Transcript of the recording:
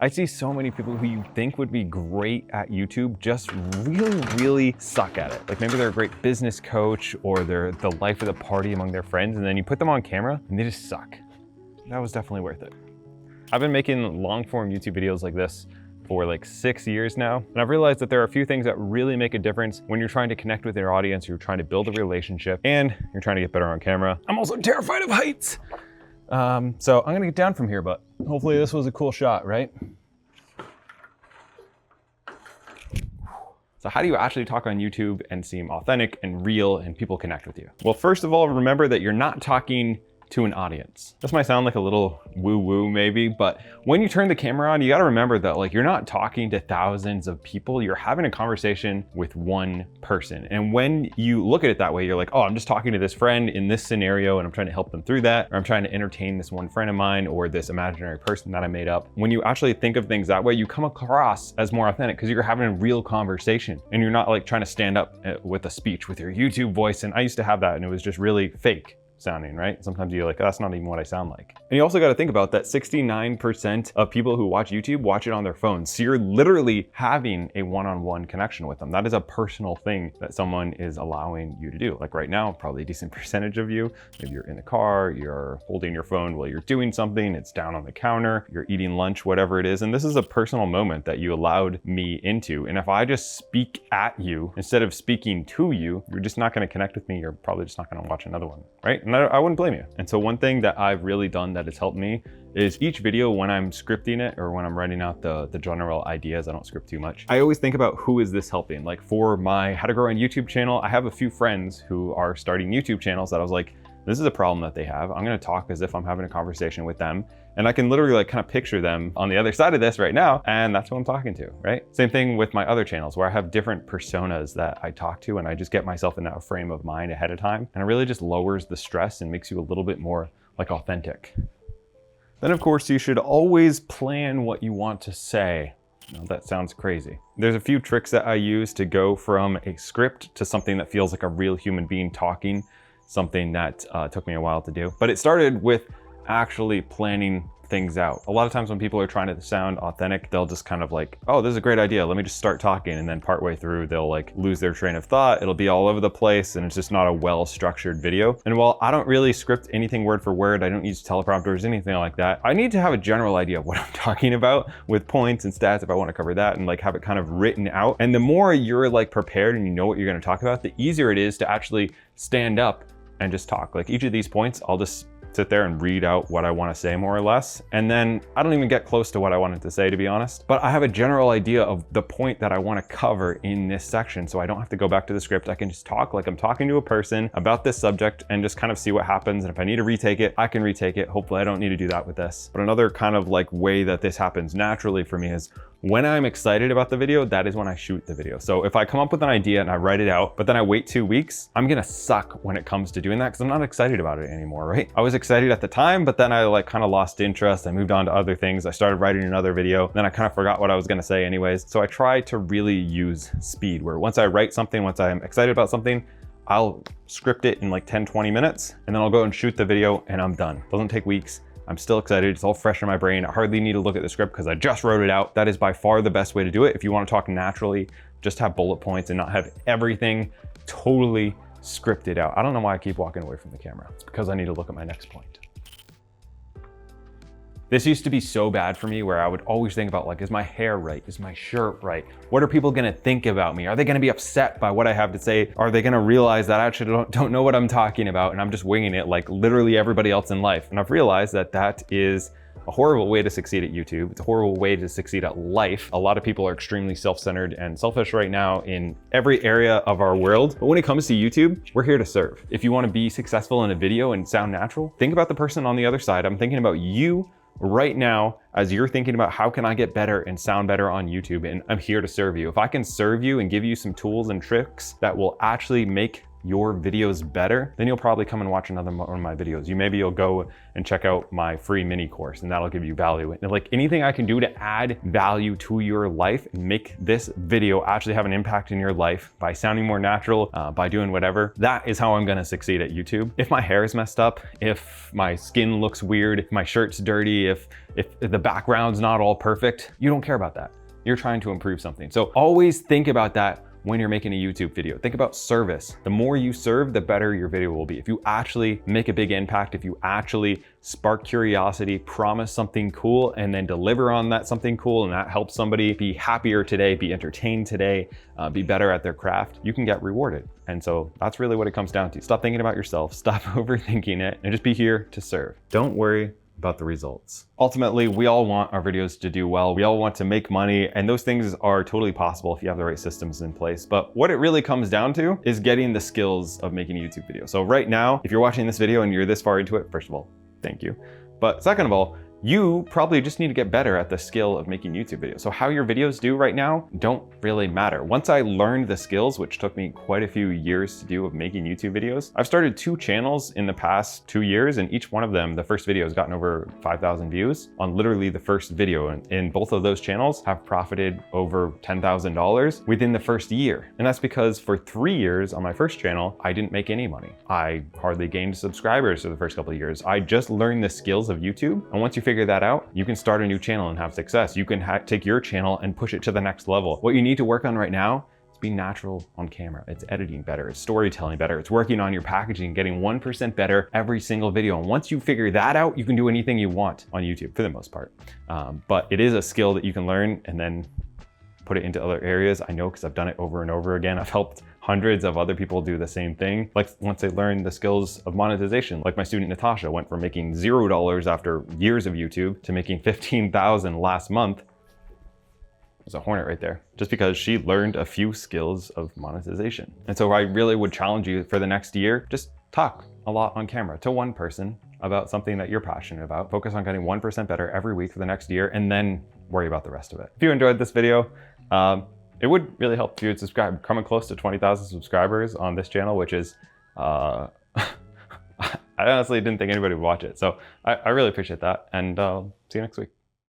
I see so many people who you think would be great at YouTube just really suck at it. Like maybe they're a great business coach or they're the life of the party among their friends, and then you put them on camera and they just suck. That was definitely worth it. I've been making long form YouTube videos like this for like 6 years now. And I've realized that there are a few things that really make a difference when you're trying to connect with your audience, you're trying to build a relationship, and you're trying to get better on camera. I'm also terrified of heights. So I'm gonna get down from here, but hopefully this was a cool shot, right? So how do you actually talk on YouTube and seem authentic and real and people connect with you? Well, first of all, remember that you're not talking to an audience. This might sound like a little woo-woo maybe, but when you turn the camera on, you gotta remember that like you're not talking to thousands of people, you're having a conversation with one person. And when you look at it that way, you're like, oh, I'm just talking to this friend in this scenario and I'm trying to help them through that, or I'm trying to entertain this one friend of mine or this imaginary person that I made up. When you actually think of things that way, you come across as more authentic because you're having a real conversation and you're not like trying to stand up with a speech with your YouTube voice. And I used to have that and it was just really fake sounding, right? Sometimes you're like, oh, that's not even what I sound like. And you also got to think about that 69% of people who watch YouTube watch it on their phones. So you're literally having a one-on-one connection with them. That is a personal thing that someone is allowing you to do. Like right now, probably a decent percentage of you, maybe you're in the car, you're holding your phone while you're doing something, it's down on the counter, you're eating lunch, whatever it is. And this is a personal moment that you allowed me into. And if I just speak at you instead of speaking to you, you're just not going to connect with me. You're probably just not going to watch another one, right? And I wouldn't blame you. And so one thing that I've really done that has helped me is each video when I'm scripting it or when I'm writing out the general ideas, I don't script too much. I always think about who is this helping? Like for my How to Grow on YouTube channel, I have a few friends who are starting YouTube channels that I was like, this is a problem that they have. I'm gonna talk as if I'm having a conversation with them. And I can literally like kind of picture them on the other side of this right now. And that's who I'm talking to, right? Same thing with my other channels where I have different personas that I talk to and I just get myself in that frame of mind ahead of time. And it really just lowers the stress and makes you a little bit more like authentic. Then of course you should always plan what you want to say. Now, that sounds crazy. There's a few tricks that I use to go from a script to something that feels like a real human being talking, something that took me a while to do. But it started with actually planning things out. A lot of times when people are trying to sound authentic, they'll just kind of like, oh, this is a great idea, let me just start talking. And then partway through, they'll like lose their train of thought. It'll be all over the place and it's just not a well-structured video. And while I don't really script anything word for word, I don't use teleprompters, anything like that, I need to have a general idea of what I'm talking about with points and stats if I want to cover that and like have it kind of written out. And the more you're like prepared and you know what you're going to talk about, the easier it is to actually stand up and just talk. Like each of these points, I'll just sit there and read out what I want to say more or less. And then I don't even get close to what I wanted to say, to be honest, but I have a general idea of the point that I want to cover in this section. So I don't have to go back to the script. I can just talk like I'm talking to a person about this subject and just kind of see what happens. And if I need to retake it, I can retake it. Hopefully I don't need to do that with this. But another kind of like way that this happens naturally for me is when I'm excited about the video, that is when I shoot the video. So if I come up with an idea and I write it out, but then I wait 2 weeks, I'm gonna suck when it comes to doing that because I'm not excited about it anymore, right? I was excited at the time, but then I like kind of lost interest. I moved on to other things. I started writing another video, then I kind of forgot what I was gonna say anyways. So I try to really use speed where once I write something, once I'm excited about something, I'll script it in like 10, 20 minutes, and then I'll go and shoot the video and I'm done. Doesn't take weeks. I'm still excited. It's all fresh in my brain. I hardly need to look at the script because I just wrote it out. That is by far the best way to do it. If you want to talk naturally, just have bullet points and not have everything totally scripted out. I don't know why I keep walking away from the camera. It's because I need to look at my next point. This used to be so bad for me where I would always think about like, is my hair right? Is my shirt right? What are people gonna think about me? Are they gonna be upset by what I have to say? Are they gonna realize that I actually don't know what I'm talking about and I'm just winging it like literally everybody else in life? And I've realized that that is a horrible way to succeed at YouTube. It's a horrible way to succeed at life. A lot of people are extremely self-centered and selfish right now in every area of our world. But when it comes to YouTube, we're here to serve. If you wanna be successful in a video and sound natural, think about the person on the other side. I'm thinking about you right now as you're thinking about how can I get better and sound better on YouTube, and I'm here to serve you. If I can serve you and give you some tools and tricks that will actually make your videos better, then you'll probably come and watch another one of my videos. Maybe you'll go and check out my free mini course, and that'll give you value. And like anything I can do to add value to your life and make this video actually have an impact in your life by sounding more natural, by doing whatever, that is how I'm gonna succeed at YouTube. If my hair is messed up, if my skin looks weird, if my shirt's dirty, if the background's not all perfect, you don't care about that. You're trying to improve something. So always think about that when you're making a YouTube video. Think about service. The more you serve, the better your video will be. If you actually make a big impact, if you actually spark curiosity, promise something cool, and then deliver on that something cool, and that helps somebody be happier today, be entertained today, be better at their craft, you can get rewarded. And so that's really what it comes down to. Stop thinking about yourself, stop overthinking it, and just be here to serve. Don't worry about the results. Ultimately, we all want our videos to do well. We all want to make money, and those things are totally possible if you have the right systems in place. But what it really comes down to is getting the skills of making a YouTube video. So right now, if you're watching this video and you're this far into it, first of all, thank you. But second of all, you probably just need to get better at the skill of making YouTube videos. So how your videos do right now don't really matter. Once I learned the skills, which took me quite a few years to do of making YouTube videos, I've started 2 channels in the past 2 years, and each one of them, the first video has gotten over 5,000 views on literally the first video. And both of those channels have profited over $10,000 within the first year. And that's because for 3 years on my first channel, I didn't make any money. I hardly gained subscribers for the first couple of years. I just learned the skills of YouTube. And once you figure that out, you can start a new channel and have success. You can take your channel and push it to the next level. What you need to work on right now is be natural on camera. It's editing better, it's storytelling better, it's working on your packaging, getting 1% better every single video. And once you figure that out, you can do anything you want on YouTube for the most part. But it is a skill that you can learn and then put it into other areas. I know because I've done it over and over again. I've helped hundreds of other people do the same thing. Like once they learn the skills of monetization, like my student Natasha went from making $0 after years of YouTube to making 15,000 last month. There's a hornet right there, just because she learned a few skills of monetization. And so I really would challenge you for the next year, just talk a lot on camera to one person about something that you're passionate about. Focus on getting 1% better every week for the next year, and then worry about the rest of it. If you enjoyed this video, it would really help if you would subscribe. Coming close to 20,000 subscribers on this channel, which is, I honestly didn't think anybody would watch it. So I really appreciate that, and see you next week.